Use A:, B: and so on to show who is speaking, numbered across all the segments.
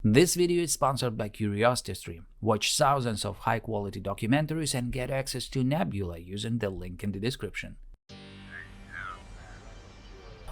A: This video is sponsored by CuriosityStream. Watch thousands of high-quality documentaries and get access to Nebula using the link in the description.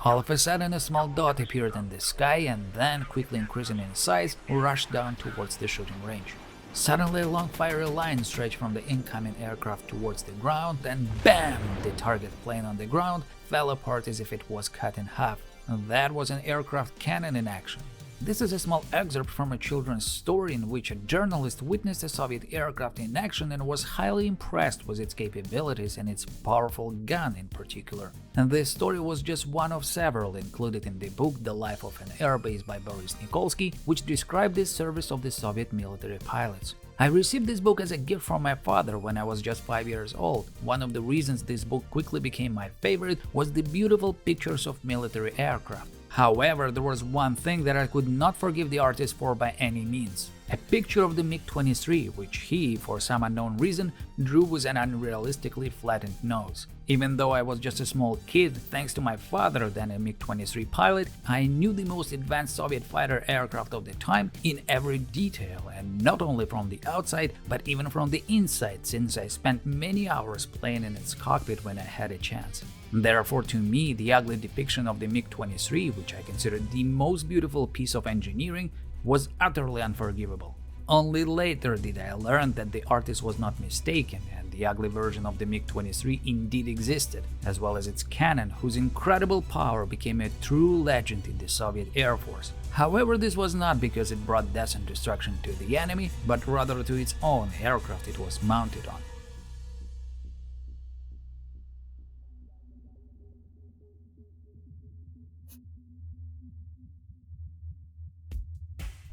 A: All of a sudden, a small dot appeared in the sky and then, quickly increasing in size, rushed down towards the shooting range. Suddenly, a long fiery line stretched from the incoming aircraft towards the ground, and BAM! The target plane on the ground fell apart as if it was cut in half. That was an aircraft cannon in action. This is a small excerpt from a children's story in which a journalist witnessed a Soviet aircraft in action and was highly impressed with its capabilities and its powerful gun in particular. And this story was just one of several included in the book The Life of an Airbase by Boris Nikolsky, which described the service of the Soviet military pilots. I received this book as a gift from my father when I was just 5 years old. One of the reasons this book quickly became my favorite was the beautiful pictures of military aircraft. However, there was one thing that I could not forgive the artist for by any means. A picture of the MiG-23, which he, for some unknown reason, drew with an unrealistically flattened nose. Even though I was just a small kid, thanks to my father, then a MiG-23 pilot, I knew the most advanced Soviet fighter aircraft of the time in every detail, and not only from the outside, but even from the inside, since I spent many hours playing in its cockpit when I had a chance. Therefore, to me, the ugly depiction of the MiG-23, which I consider the most beautiful piece of engineering, was utterly unforgivable. Only later did I learn that the artist was not mistaken, and the ugly version of the MiG-23 indeed existed, as well as its cannon, whose incredible power became a true legend in the Soviet Air Force. However, this was not because it brought death and destruction to the enemy, but rather to its own aircraft it was mounted on.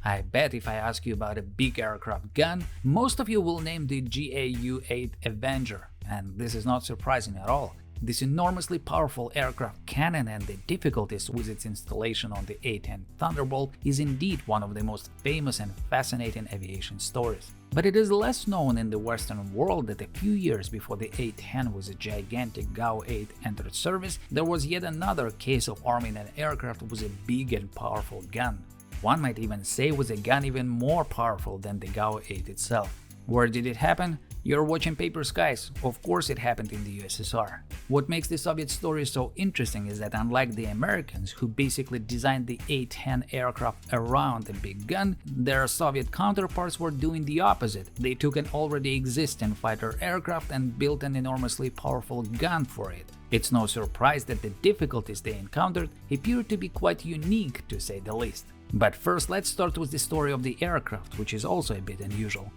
A: I bet if I ask you about a big aircraft gun, most of you will name the GAU-8 Avenger, and this is not surprising at all. This enormously powerful aircraft cannon and the difficulties with its installation on the A-10 Thunderbolt is indeed one of the most famous and fascinating aviation stories. But it is less known in the Western world that a few years before the A-10 with a gigantic GAU-8 entered service, there was yet another case of arming an aircraft with a big and powerful gun. One might even say with a gun even more powerful than the GAU-8 itself. Where did it happen? You're watching Paper Skies. Of course it happened in the USSR. What makes the Soviet story so interesting is that unlike the Americans, who basically designed the A-10 aircraft around a big gun, their Soviet counterparts were doing the opposite. They took an already existing fighter aircraft and built an enormously powerful gun for it. It's no surprise that the difficulties they encountered appear to be quite unique, to say the least. But first, let's start with the story of the aircraft, which is also a bit unusual.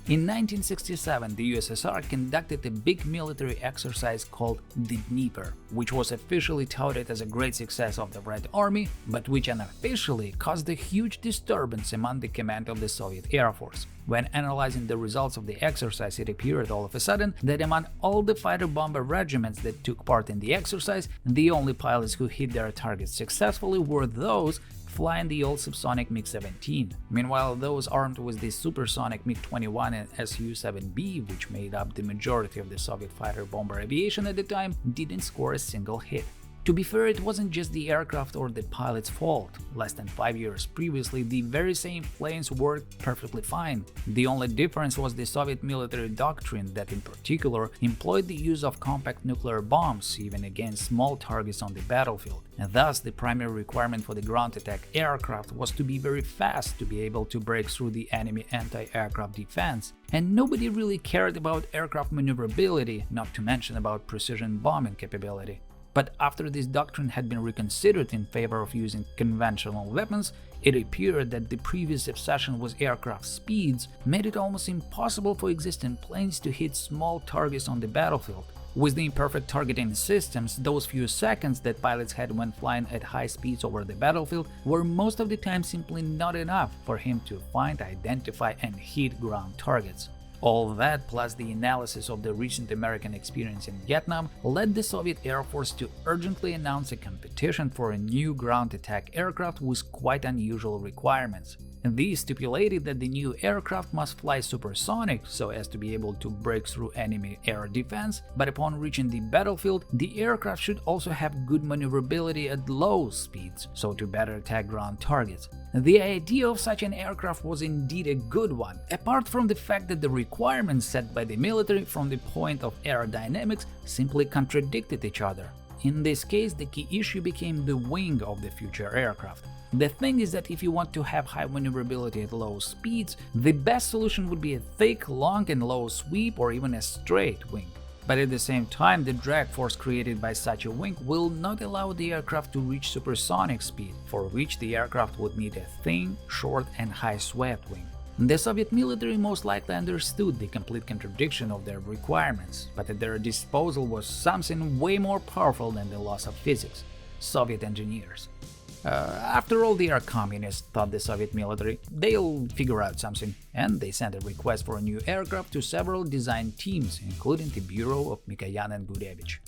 A: In 1967, the USSR conducted a big military exercise called the Dnieper, which was officially touted as a great success of the Red Army, but which unofficially caused a huge disturbance among the command of the Soviet Air Force. When analyzing the results of the exercise, it appeared all of a sudden that among all the fighter-bomber regiments that took part in the exercise, the only pilots who hit their targets successfully were those flying the old subsonic MiG-17. Meanwhile, those armed with the supersonic MiG-21 and Su-7B, which made up the majority of the Soviet fighter-bomber aviation at the time, didn't score a single hit. To be fair, it wasn't just the aircraft or the pilot's fault. Less than 5 years previously, the very same planes worked perfectly fine. The only difference was the Soviet military doctrine that in particular employed the use of compact nuclear bombs even against small targets on the battlefield. And thus, the primary requirement for the ground attack aircraft was to be very fast to be able to break through the enemy anti-aircraft defense. And nobody really cared about aircraft maneuverability, not to mention about precision bombing capability. But after this doctrine had been reconsidered in favor of using conventional weapons, it appeared that the previous obsession with aircraft speeds made it almost impossible for existing planes to hit small targets on the battlefield. With the imperfect targeting systems, those few seconds that pilots had when flying at high speeds over the battlefield were most of the time simply not enough for him to find, identify, and hit ground targets. All that, plus the analysis of the recent American experience in Vietnam, led the Soviet Air Force to urgently announce a competition for a new ground attack aircraft with quite unusual requirements. These stipulated that the new aircraft must fly supersonic so as to be able to break through enemy air defense, but upon reaching the battlefield, the aircraft should also have good maneuverability at low speeds, so to better attack ground targets. The idea of such an aircraft was indeed a good one, apart from the fact that the requirements set by the military from the point of aerodynamics simply contradicted each other. In this case, the key issue became the wing of the future aircraft. The thing is that if you want to have high maneuverability at low speeds, the best solution would be a thick, long and low sweep or even a straight wing. But at the same time, the drag force created by such a wing will not allow the aircraft to reach supersonic speed, for which the aircraft would need a thin, short and high swept wing. The Soviet military most likely understood the complete contradiction of their requirements, but at their disposal was something way more powerful than the laws of physics: Soviet engineers. After all, they are communists, thought the Soviet military. They'll figure out something, and they sent a request for a new aircraft to several design teams, including the Bureau of Mikoyan and Gryazev.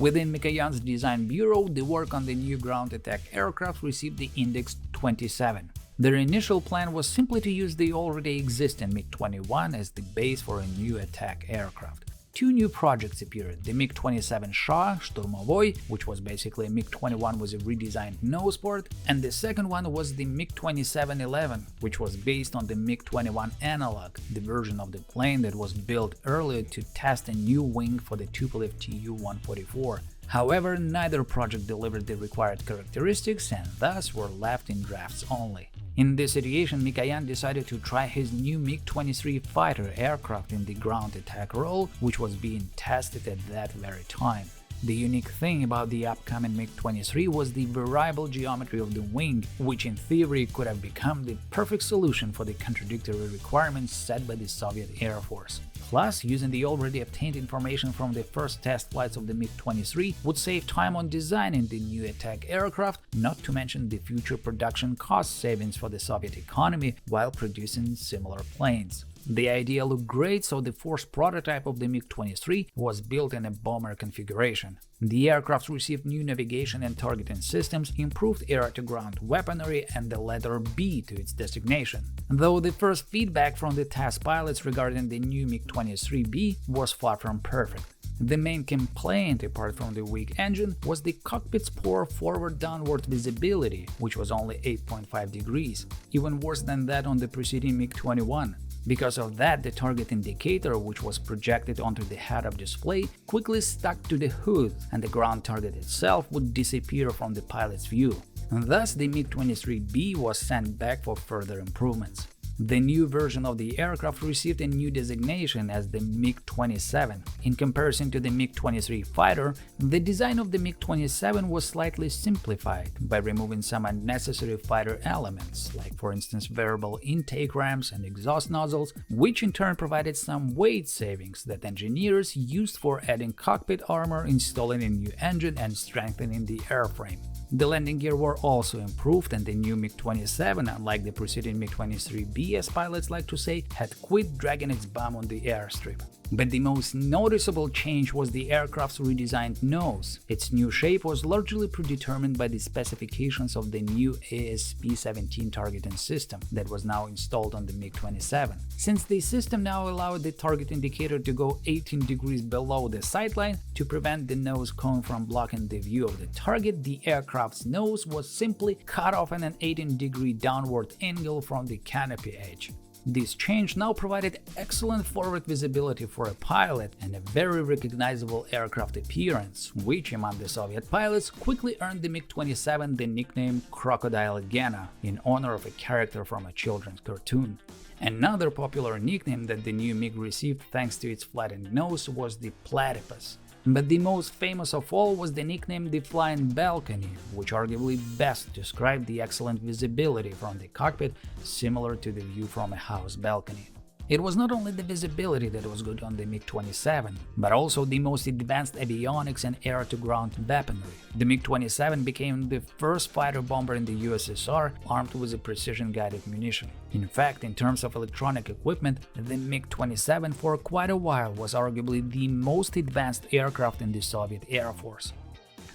A: Within Mikoyan's design bureau, the work on the new ground attack aircraft received the index 27. Their initial plan was simply to use the already existing MiG-21 as the base for a new attack aircraft. Two new projects appeared: the MiG-27 Shturmovoi, which was basically a MiG-21 with a redesigned nose port, and the second one was the MiG-27-11, which was based on the MiG-21 analog, the version of the plane that was built earlier to test a new wing for the Tupolev Tu-144. However, neither project delivered the required characteristics and thus were left in drafts only. In this situation, Mikoyan decided to try his new MiG-23 fighter aircraft in the ground attack role, which was being tested at that very time. The unique thing about the upcoming MiG-23 was the variable geometry of the wing, which in theory could have become the perfect solution for the contradictory requirements set by the Soviet Air Force. Plus, using the already obtained information from the first test flights of the MiG-23 would save time on designing the new attack aircraft, not to mention the future production cost savings for the Soviet economy while producing similar planes. The idea looked great, so the first prototype of the MiG-23 was built in a bomber configuration. The aircraft received new navigation and targeting systems, improved air-to-ground weaponry, and the letter B to its designation. Though the first feedback from the test pilots regarding the new MiG-23B was far from perfect. The main complaint, apart from the weak engine, was the cockpit's poor forward-downward visibility, which was only 8.5 degrees, even worse than that on the preceding MiG-21. Because of that, the target indicator, which was projected onto the head-up display, quickly stuck to the hood, and the ground target itself would disappear from the pilot's view. Thus, the MiG-23B was sent back for further improvements. The new version of the aircraft received a new designation as the MiG-27. In comparison to the MiG-23 fighter, the design of the MiG-27 was slightly simplified by removing some unnecessary fighter elements, like for instance variable intake ramps and exhaust nozzles, which in turn provided some weight savings that engineers used for adding cockpit armor, installing a new engine and strengthening the airframe. The landing gear were also improved, and the new MiG-27, unlike the preceding MiG-23B as pilots like to say, had quit dragging its bum on the airstrip. But the most noticeable change was the aircraft's redesigned nose. Its new shape was largely predetermined by the specifications of the new ASP-17 targeting system that was now installed on the MiG-27. Since the system now allowed the target indicator to go 18 degrees below the sightline to prevent the nose cone from blocking the view of the target, the aircraft's nose was simply cut off at an 18-degree downward angle from the canopy edge. This change now provided excellent forward visibility for a pilot and a very recognizable aircraft appearance, which among the Soviet pilots quickly earned the MiG-27 the nickname Crocodile Gena, in honor of a character from a children's cartoon. Another popular nickname that the new MiG received thanks to its flattened nose was the Platypus. But the most famous of all was the nickname the Flying Balcony, which arguably best described the excellent visibility from the cockpit, similar to the view from a house balcony. It was not only the visibility that was good on the MiG-27, but also the most advanced avionics and air-to-ground weaponry. The MiG-27 became the first fighter bomber in the USSR armed with a precision-guided munition. In fact, in terms of electronic equipment, the MiG-27 for quite a while was arguably the most advanced aircraft in the Soviet Air Force.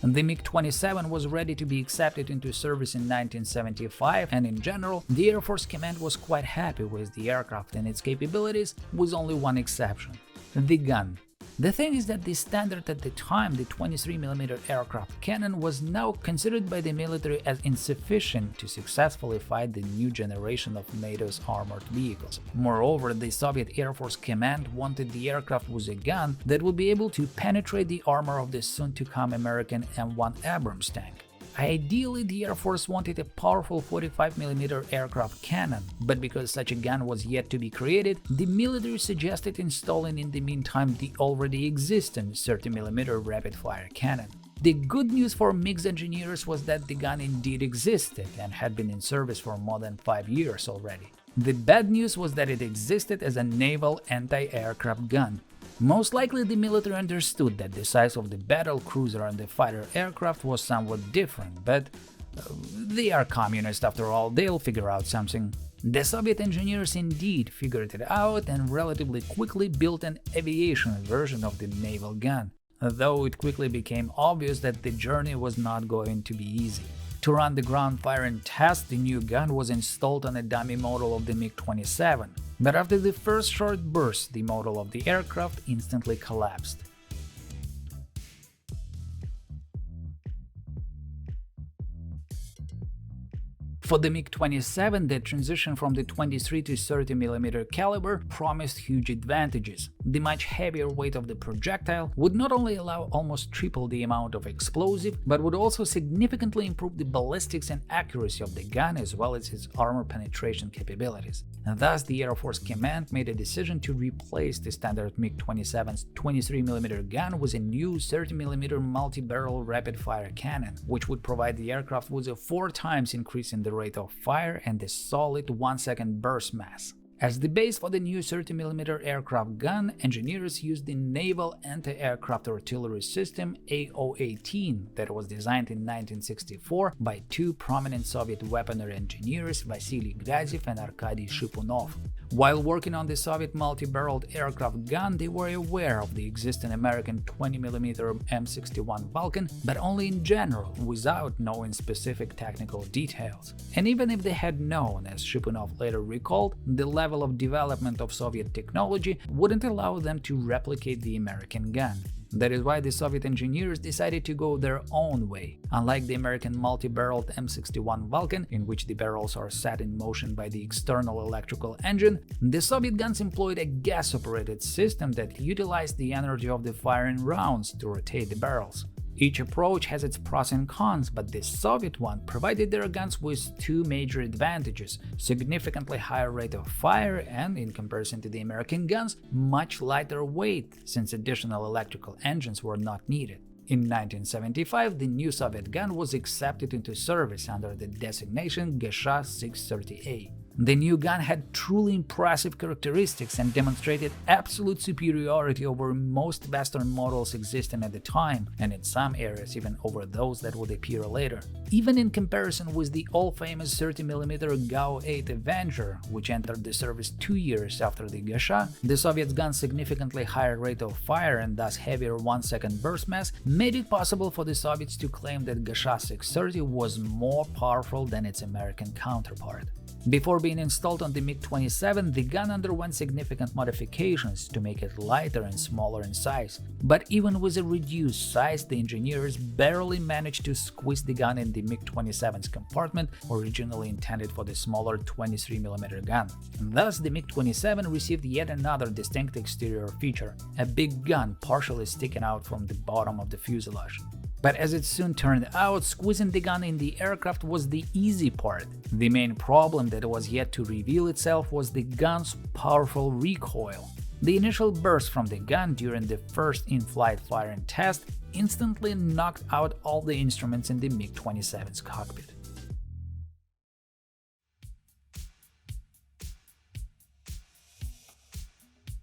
A: The MiG-27 was ready to be accepted into service in 1975, and in general, the Air Force Command was quite happy with the aircraft and its capabilities, with only one exception – the gun. The thing is that the standard at the time, the 23mm aircraft cannon, was now considered by the military as insufficient to successfully fight the new generation of NATO's armored vehicles. Moreover, the Soviet Air Force Command wanted the aircraft with a gun that would be able to penetrate the armor of the soon-to-come American M1 Abrams tank. Ideally, the Air Force wanted a powerful 45mm aircraft cannon, but because such a gun was yet to be created, the military suggested installing in the meantime the already existing 30mm rapid-fire cannon. The good news for MiG's engineers was that the gun indeed existed and had been in service for more than 5 years already. The bad news was that it existed as a naval anti-aircraft gun. Most likely the military understood that the size of the battle cruiser and the fighter aircraft was somewhat different, but they are communists after all, they'll figure out something. The Soviet engineers indeed figured it out and relatively quickly built an aviation version of the naval gun, though it quickly became obvious that the journey was not going to be easy. To run the ground firing test, the new gun was installed on a dummy model of the MiG-27, but after the first short burst, the model of the aircraft instantly collapsed. For the MiG-27, the transition from the 23 to 30mm caliber promised huge advantages. The much heavier weight of the projectile would not only allow almost triple the amount of explosive, but would also significantly improve the ballistics and accuracy of the gun as well as its armor penetration capabilities. And thus, the Air Force Command made a decision to replace the standard MiG-27's 23mm gun with a new 30mm multi-barrel rapid-fire cannon, which would provide the aircraft with a 4 times increase in the rate of fire and a solid 1-second burst mass. As the base for the new 30mm aircraft gun, engineers used the Naval Anti-Aircraft Artillery System A-10 that was designed in 1964 by 2 prominent Soviet weaponry engineers, Vasily Gryazev and Arkady Shipunov. While working on the Soviet multi-barreled aircraft gun, they were aware of the existing American 20mm M61 Vulcan, but only in general, without knowing specific technical details. And even if they had known, as Shipunov later recalled, the level of development of Soviet technology wouldn't allow them to replicate the American gun. That is why the Soviet engineers decided to go their own way. Unlike the American multi-barreled M61 Vulcan, in which the barrels are set in motion by the external electrical engine, the Soviet guns employed a gas-operated system that utilized the energy of the firing rounds to rotate the barrels. Each approach has its pros and cons, but the Soviet one provided their guns with 2 major advantages: significantly higher rate of fire and, in comparison to the American guns, much lighter weight, since additional electrical engines were not needed. In 1975, the new Soviet gun was accepted into service under the designation GSh-6-30. The new gun had truly impressive characteristics and demonstrated absolute superiority over most Western models existing at the time, and in some areas even over those that would appear later. Even in comparison with the all-famous 30mm Gao-8 Avenger, which entered the service 2 years after the GSh, the Soviets' gun's significantly higher rate of fire and thus heavier 1-second burst mass made it possible for the Soviets to claim that GSh-6-30 was more powerful than its American counterpart. Before being installed on the MiG-27, the gun underwent significant modifications to make it lighter and smaller in size. But even with a reduced size, the engineers barely managed to squeeze the gun in the MiG-27's compartment, originally intended for the smaller 23mm gun. Thus, the MiG-27 received yet another distinct exterior feature – a big gun partially sticking out from the bottom of the fuselage. But as it soon turned out, squeezing the gun in the aircraft was the easy part. The main problem that was yet to reveal itself was the gun's powerful recoil. The initial burst from the gun during the first in-flight firing test instantly knocked out all the instruments in the MiG-27's cockpit.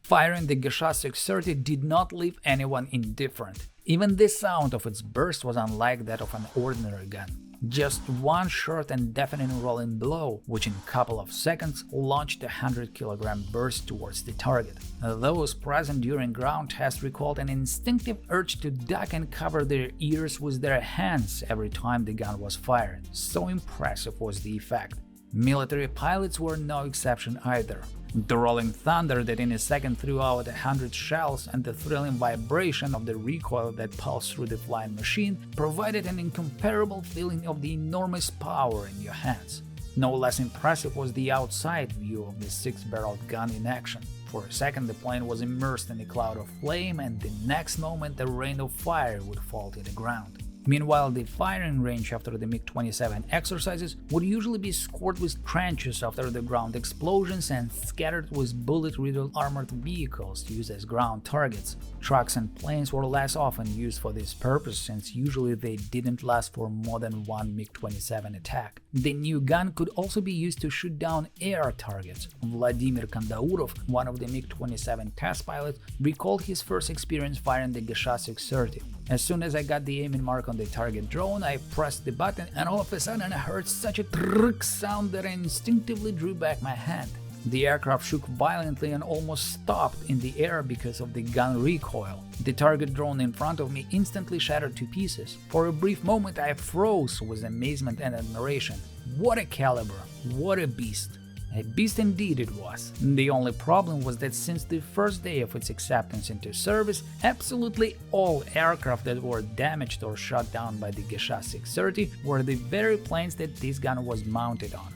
A: Firing the GSh-6-30 did not leave anyone indifferent. Even the sound of its burst was unlike that of an ordinary gun. Just one short and deafening rolling blow, which in a couple of seconds launched a 100-kilogram burst towards the target. Those present during ground tests recalled an instinctive urge to duck and cover their ears with their hands every time the gun was fired. So impressive was the effect. Military pilots were no exception either. The rolling thunder that in a second threw out 100 shells and the thrilling vibration of the recoil that pulsed through the flying machine provided an incomparable feeling of the enormous power in your hands. No less impressive was the outside view of the six-barreled gun in action. For a second the plane was immersed in a cloud of flame, and the next moment a rain of fire would fall to the ground. Meanwhile, the firing range after the MiG-27 exercises would usually be scored with trenches after the ground explosions and scattered with bullet-riddled armored vehicles used as ground targets. Trucks and planes were less often used for this purpose, since usually they didn't last for more than one MiG-27 attack. The new gun could also be used to shoot down air targets. Vladimir Kandaurov, one of the MiG-27 test pilots, recalled his first experience firing the GSh-6-30. As soon as I got the aiming mark on the target drone, I pressed the button, and all of a sudden I heard such a trrrk sound that I instinctively drew back my hand. The aircraft shook violently and almost stopped in the air because of the gun recoil. The target drone in front of me instantly shattered to pieces. For a brief moment I froze with amazement and admiration. What a caliber! What a beast! A beast indeed it was. The only problem was that since the first day of its acceptance into service, absolutely all aircraft that were damaged or shot down by the GSh-6-30 were the very planes that this gun was mounted on.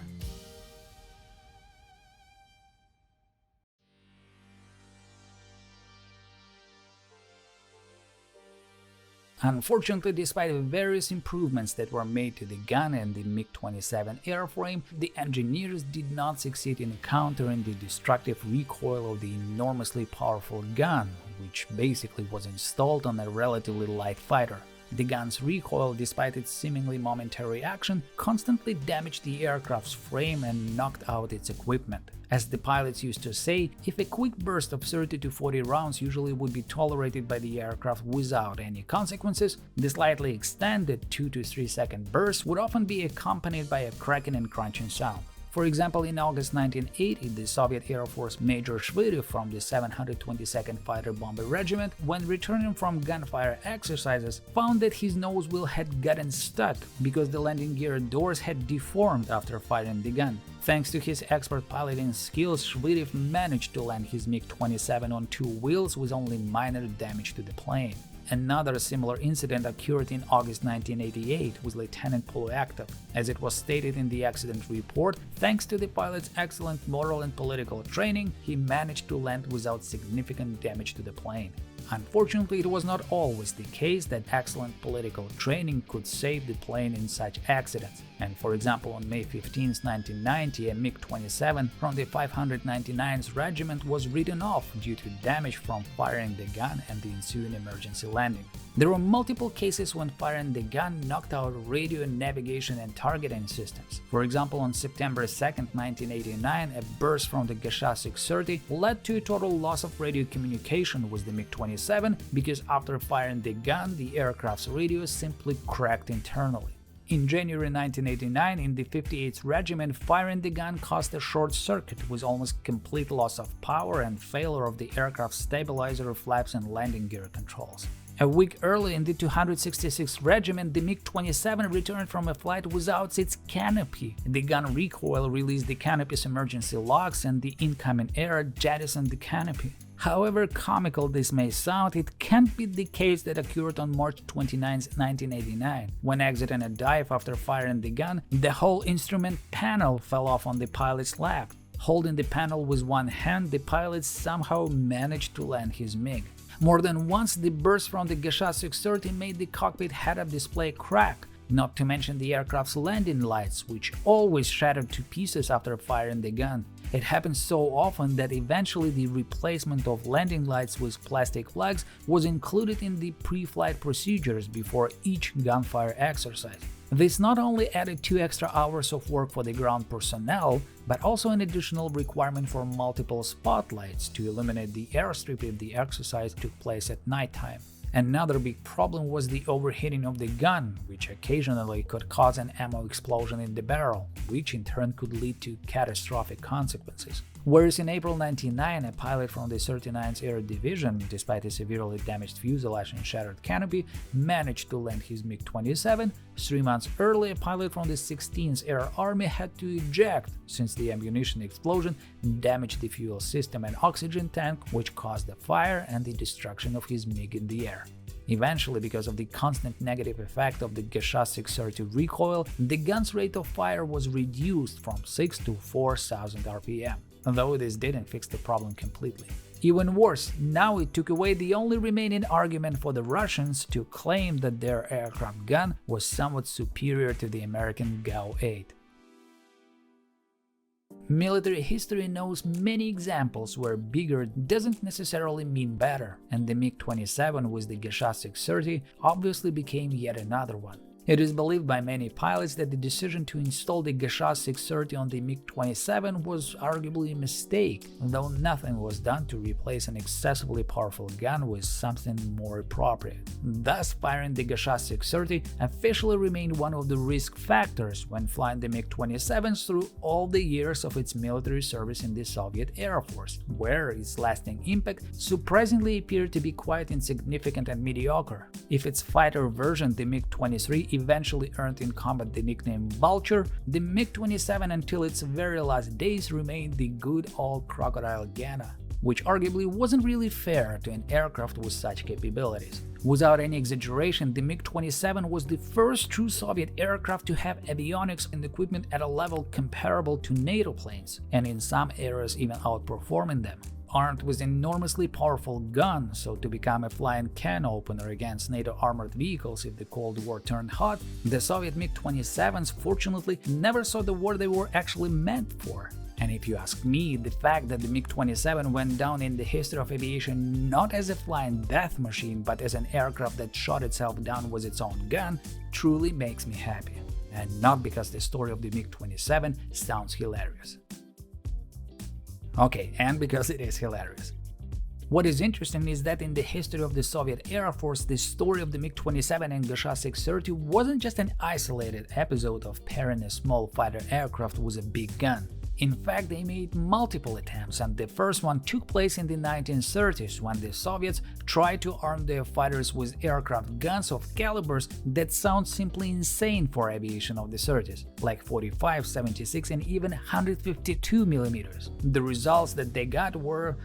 A: Unfortunately, despite various improvements that were made to the gun and the MiG-27 airframe, the engineers did not succeed in countering the destructive recoil of the enormously powerful gun, which basically was installed on a relatively light fighter. The gun's recoil, despite its seemingly momentary action, constantly damaged the aircraft's frame and knocked out its equipment. As the pilots used to say, if a quick burst of 30 to 40 rounds usually would be tolerated by the aircraft without any consequences, the slightly extended 2 to 3 second burst would often be accompanied by a cracking and crunching sound. For example, in August 1980, the Soviet Air Force Major Shviri from the 722nd Fighter Bomber Regiment, when returning from gunfire exercises, found that his nose wheel had gotten stuck because the landing gear doors had deformed after firing the gun. Thanks to his expert piloting skills, Shviri managed to land his MiG-27 on two wheels with only minor damage to the plane. Another similar incident occurred in August 1988 with Lieutenant Poluaktov. As it was stated in the accident report, thanks to the pilot's excellent moral and political training, he managed to land without significant damage to the plane. Unfortunately, it was not always the case that excellent political training could save the plane in such accidents. And for example, on May 15, 1990, a MiG-27 from the 599th Regiment was written off due to damage from firing the gun and the ensuing emergency landing. There were multiple cases when firing the gun knocked out radio, navigation and targeting systems. For example, on September 2, 1989, a burst from the GSh-6-30 led to a total loss of radio communication with the MiG-27 because after firing the gun, the aircraft's radio simply cracked internally. In January 1989, in the 58th Regiment, firing the gun caused a short circuit with almost complete loss of power and failure of the aircraft's stabilizer, flaps and landing gear controls. A week earlier, in the 266th Regiment, the MiG-27 returned from a flight without its canopy. The gun recoil released the canopy's emergency locks and the incoming air jettisoned the canopy. However comical this may sound, it can't be the case that occurred on March 29, 1989. When exiting a dive after firing the gun, the whole instrument panel fell off on the pilot's lap. Holding the panel with one hand, the pilot somehow managed to land his MiG. More than once, the burst from the GSh-6-30 made the cockpit head-up display crack, not to mention the aircraft's landing lights, which always shattered to pieces after firing the gun. It happened so often that eventually the replacement of landing lights with plastic flags was included in the pre-flight procedures before each gunfire exercise. This not only added 2 extra hours of work for the ground personnel, but also an additional requirement for multiple spotlights to illuminate the airstrip if the exercise took place at nighttime. Another big problem was the overheating of the gun, which occasionally could cause an ammo explosion in the barrel, which in turn could lead to catastrophic consequences. Whereas in April 1999, a pilot from the 39th Air Division, despite a severely damaged fuselage and shattered canopy, managed to land his MiG-27, 3 months earlier a pilot from the 16th Air Army had to eject since the ammunition explosion damaged the fuel system and oxygen tank, which caused a fire and the destruction of his MiG in the air. Eventually, because of the constant negative effect of the GSh-6-30 recoil, the gun's rate of fire was reduced from 6 to 4,000 RPM, though this didn't fix the problem completely. Even worse, now it took away the only remaining argument for the Russians to claim that their aircraft gun was somewhat superior to the American GAU-8. Military history knows many examples where bigger doesn't necessarily mean better, and the MiG-27 with the GSh-6-30 obviously became yet another one. It is believed by many pilots that the decision to install the GSh-6-30 on the MiG-27 was arguably a mistake, though nothing was done to replace an excessively powerful gun with something more appropriate. Thus, firing the GSh-6-30 officially remained one of the risk factors when flying the MiG-27s through all the years of its military service in the Soviet Air Force, where its lasting impact surprisingly appeared to be quite insignificant and mediocre. If its fighter version, the MiG-23, eventually earned in combat the nickname Vulture, the MiG-27 until its very last days remained the good old Crocodile Gana, which arguably wasn't really fair to an aircraft with such capabilities. Without any exaggeration, the MiG-27 was the first true Soviet aircraft to have avionics and equipment at a level comparable to NATO planes, and in some areas even outperforming them. Armed with enormously powerful guns, so to become a flying can opener against NATO armored vehicles if the Cold War turned hot, the Soviet MiG-27s fortunately never saw the war they were actually meant for. And if you ask me, the fact that the MiG-27 went down in the history of aviation not as a flying death machine but as an aircraft that shot itself down with its own gun truly makes me happy. And not because the story of the MiG-27 sounds hilarious. Okay, and because it is hilarious. What is interesting is that in the history of the Soviet Air Force, the story of the MiG-27 and GSh-6-30 wasn't just an isolated episode of pairing a small fighter aircraft with a big gun. In fact, they made multiple attempts, and the first one took place in the 1930s when the Soviets tried to arm their fighters with aircraft guns of calibers that sound simply insane for aviation of the 30s, like 45, 76 and even 152 mm. The results that they got were,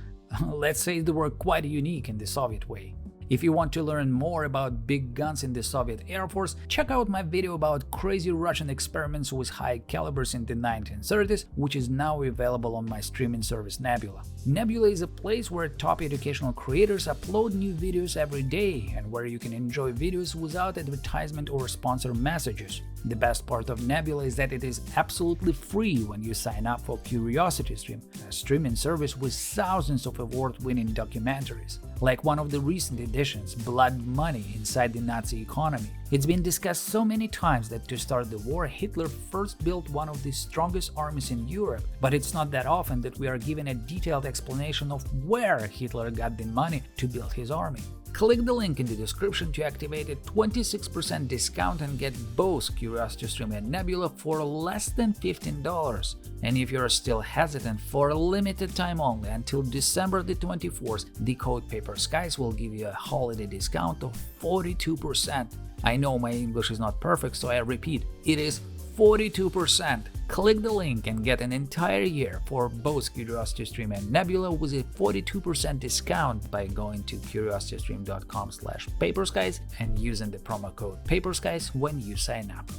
A: let's say, they were quite unique in the Soviet way. If you want to learn more about big guns in the Soviet Air Force, check out my video about crazy Russian experiments with high calibers in the 1930s, which is now available on my streaming service Nebula. Nebula is a place where top educational creators upload new videos every day and where you can enjoy videos without advertisement or sponsor messages. The best part of Nebula is that it is absolutely free when you sign up for CuriosityStream, a streaming service with thousands of award-winning documentaries, like one of the recent editions, Blood Money Inside the Nazi Economy. It's been discussed so many times that to start the war, Hitler first built one of the strongest armies in Europe, but it's not that often that we are given a detailed explanation of where Hitler got the money to build his army. Click the link in the description to activate a 26% discount and get both CuriosityStream and Nebula for less than $15. And if you're still hesitant, for a limited time only until December the 24th, the code PAPERSKIES will give you a holiday discount of 42%. I know my English is not perfect, so I repeat, it is 42%. Click the link and get an entire year for both CuriosityStream and Nebula with a 42% discount by going to curiositystream.com/paperskies and using the promo code PAPERSKIES when you sign up.